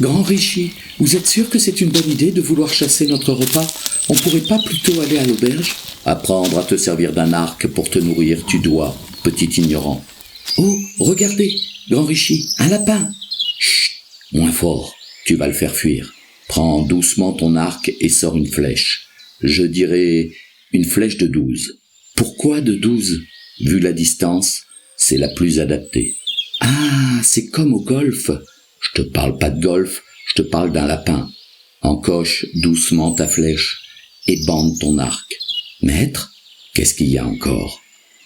Grand Richie, vous êtes sûr que c'est une bonne idée de vouloir chasser notre repas? On pourrait pas plutôt aller à l'auberge? Apprendre à te servir d'un arc pour te nourrir, tu dois, petit ignorant. Oh, regardez, Grand Richie, un lapin! Chut, moins fort, tu vas le faire fuir. Prends doucement ton arc et sors une flèche. Je dirais une flèche de 12. Pourquoi de 12? Vu la distance, c'est la plus adaptée. Ah, c'est comme au golf. Je te parle pas de golf, je te parle d'un lapin. Encoche doucement ta flèche et bande ton arc. Maître, qu'est-ce qu'il y a encore?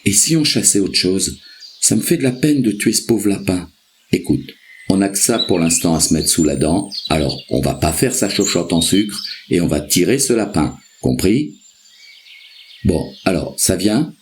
Et si on chassait autre chose? Ça me fait de la peine de tuer ce pauvre lapin. Écoute, on n'a que ça pour l'instant à se mettre sous la dent, alors on va pas faire sa chochotte en sucre et on va tirer ce lapin, compris? Bon, alors, ça vient?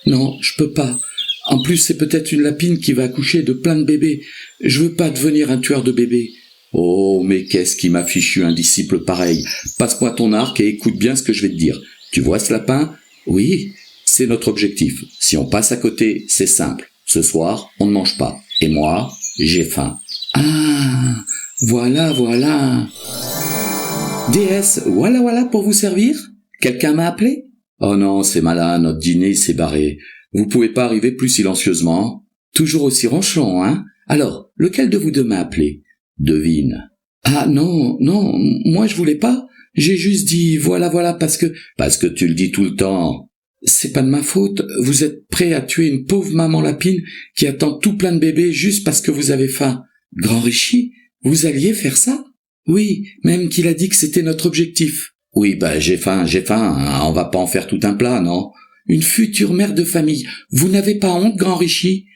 Non, je peux pas. En plus, c'est peut-être une lapine qui va accoucher de plein de bébés. Je veux pas devenir un tueur de bébés. Oh, mais qu'est-ce qui m'a fichu un disciple pareil? Passe-moi ton arc et écoute bien ce que je vais te dire. Tu vois ce lapin? Oui. C'est notre objectif. Si on passe à côté, c'est simple. Ce soir, on ne mange pas. Et moi, j'ai faim. Ah, voilà. Déesse, voilà pour vous servir? Quelqu'un m'a appelé? Oh non, c'est malin, notre dîner s'est barré. Vous pouvez pas arriver plus silencieusement? Toujours aussi ronchon, hein? Alors, lequel de vous deux m'a appelé? Devine. Ah non, moi je voulais pas. J'ai juste dit voilà parce que... Parce que tu le dis tout le temps. C'est pas de ma faute, vous êtes prêt à tuer une pauvre maman lapine qui attend tout plein de bébés juste parce que vous avez faim. Grand Richie, vous alliez faire ça? Oui, même qu'il a dit que c'était notre objectif. Oui, j'ai faim, hein. On va pas en faire tout un plat, non? Une future mère de famille, vous n'avez pas honte, Grand Richie?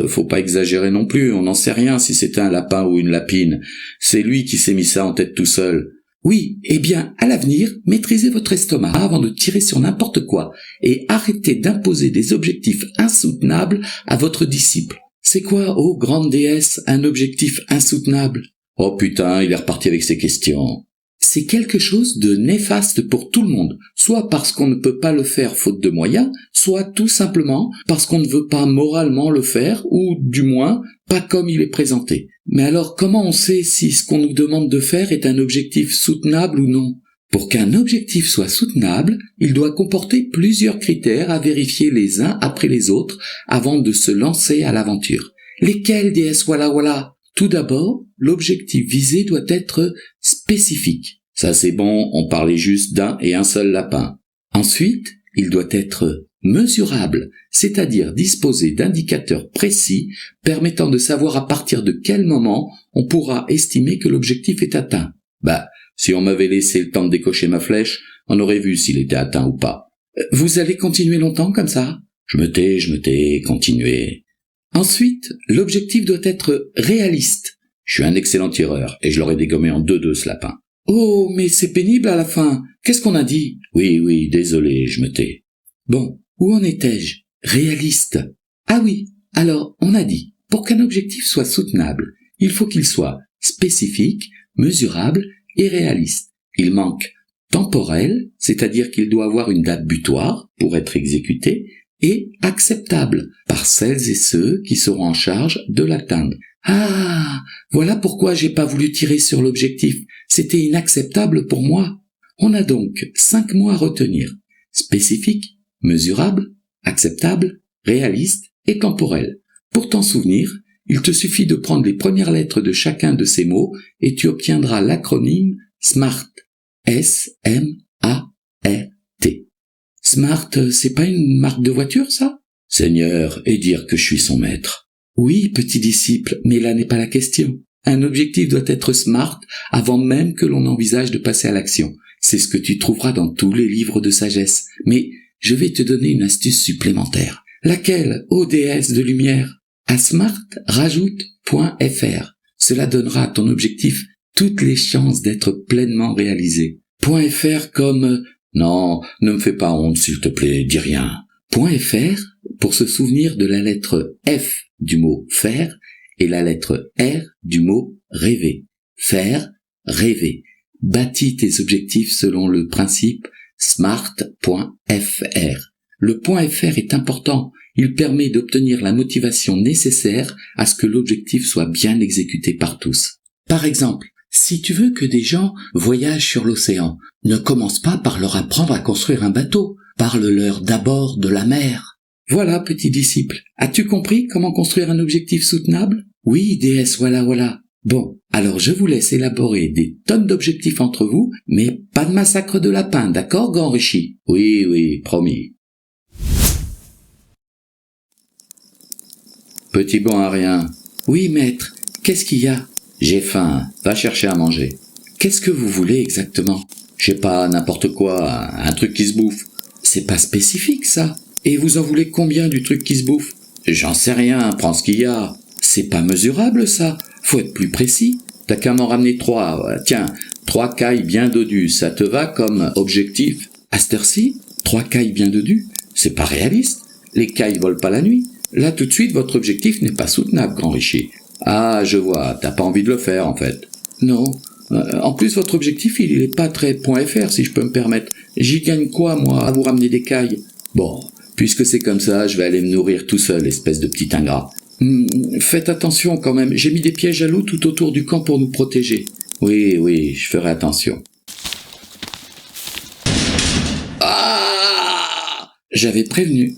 Faut pas exagérer non plus, on n'en sait rien si c'était un lapin ou une lapine. C'est lui qui s'est mis ça en tête tout seul. Oui, eh bien, à l'avenir, maîtrisez votre estomac avant de tirer sur n'importe quoi et arrêtez d'imposer des objectifs insoutenables à votre disciple. C'est quoi, ô grande déesse, un objectif insoutenable? Oh putain, il est reparti avec ses questions. C'est quelque chose de néfaste pour tout le monde, soit parce qu'on ne peut pas le faire faute de moyens, soit tout simplement parce qu'on ne veut pas moralement le faire, ou du moins pas comme il est présenté. Mais alors comment on sait si ce qu'on nous demande de faire est un objectif soutenable ou non? Pour qu'un objectif soit soutenable, il doit comporter plusieurs critères à vérifier les uns après les autres avant de se lancer à l'aventure. Lesquels, déesse voilà? Tout d'abord, l'objectif visé doit être spécifique. Ça c'est bon, on parlait juste d'un et un seul lapin. Ensuite, il doit être mesurable, c'est-à-dire disposer d'indicateurs précis permettant de savoir à partir de quel moment on pourra estimer que l'objectif est atteint. Si on m'avait laissé le temps de décocher ma flèche, on aurait vu s'il était atteint ou pas. Vous allez continuer longtemps comme ça? Je me tais, continuez. Ensuite, l'objectif doit être réaliste. Je suis un excellent tireur et je l'aurais dégommé en 2-2 ce lapin. Oh, mais c'est pénible à la fin. Qu'est-ce qu'on a dit? Oui, désolé, je me tais. Bon, où en étais-je? Réaliste. Ah oui, alors on a dit, pour qu'un objectif soit soutenable, il faut qu'il soit spécifique, mesurable et réaliste. Il manque temporel, c'est-à-dire qu'il doit avoir une date butoir pour être exécuté, et acceptable par celles et ceux qui seront en charge de l'atteindre. Ah, voilà pourquoi j'ai pas voulu tirer sur l'objectif. C'était inacceptable pour moi. On a donc 5 mots à retenir. Spécifique, mesurable, acceptable, réaliste et temporel. Pour t'en souvenir, il te suffit de prendre les premières lettres de chacun de ces mots et tu obtiendras l'acronyme SMART. S-M-A-R-T. Smart, c'est pas une marque de voiture, ça? Seigneur, et dire que je suis son maître. Oui, petit disciple, mais là n'est pas la question. Un objectif doit être smart avant même que l'on envisage de passer à l'action. C'est ce que tu trouveras dans tous les livres de sagesse. Mais je vais te donner une astuce supplémentaire. Laquelle, ô déesse de lumière? À smart, rajoute .fr. Cela donnera à ton objectif toutes les chances d'être pleinement réalisé. .fr comme... Non, ne me fais pas honte, s'il te plaît, dis rien. .fr pour se souvenir de la lettre F du mot faire et la lettre R du mot rêver. Faire, rêver. Bâtis tes objectifs selon le principe smart.fr. Le .fr est important. Il permet d'obtenir la motivation nécessaire à ce que l'objectif soit bien exécuté par tous. Par exemple, Si tu veux que des gens voyagent sur l'océan, ne commence pas par leur apprendre à construire un bateau. Parle-leur d'abord de la mer. Voilà, petit disciple. As-tu compris comment construire un objectif soutenable? Oui, déesse, voilà. Bon, alors je vous laisse élaborer des tonnes d'objectifs entre vous, mais pas de massacre de lapins, d'accord, grand Rishi? Oui, promis. Petit bon à rien. Oui, maître. Qu'est-ce qu'il y a? J'ai faim. Va chercher à manger. Qu'est-ce que vous voulez exactement? Je sais pas, n'importe quoi. Un truc qui se bouffe. C'est pas spécifique, ça. Et vous en voulez combien du truc qui se bouffe? J'en sais rien, prends ce qu'il y a. C'est pas mesurable, ça. Faut être plus précis. T'as qu'à m'en ramener 3. Tiens, 3 cailles bien dodues, ça te va comme objectif? À cette heure-ci, 3 cailles bien dodues? C'est pas réaliste. Les cailles volent pas la nuit. Là, tout de suite, votre objectif n'est pas soutenable, grand Rishi. Ah, je vois, t'as pas envie de le faire, en fait. Non. En plus, votre objectif, il est pas très .fr, si je peux me permettre. J'y gagne quoi, moi, à vous ramener des cailles? Bon, puisque c'est comme ça, je vais aller me nourrir tout seul, espèce de petit ingrat. Faites attention quand même, j'ai mis des pièges à loup tout autour du camp pour nous protéger. Oui, je ferai attention. Ah! J'avais prévenu.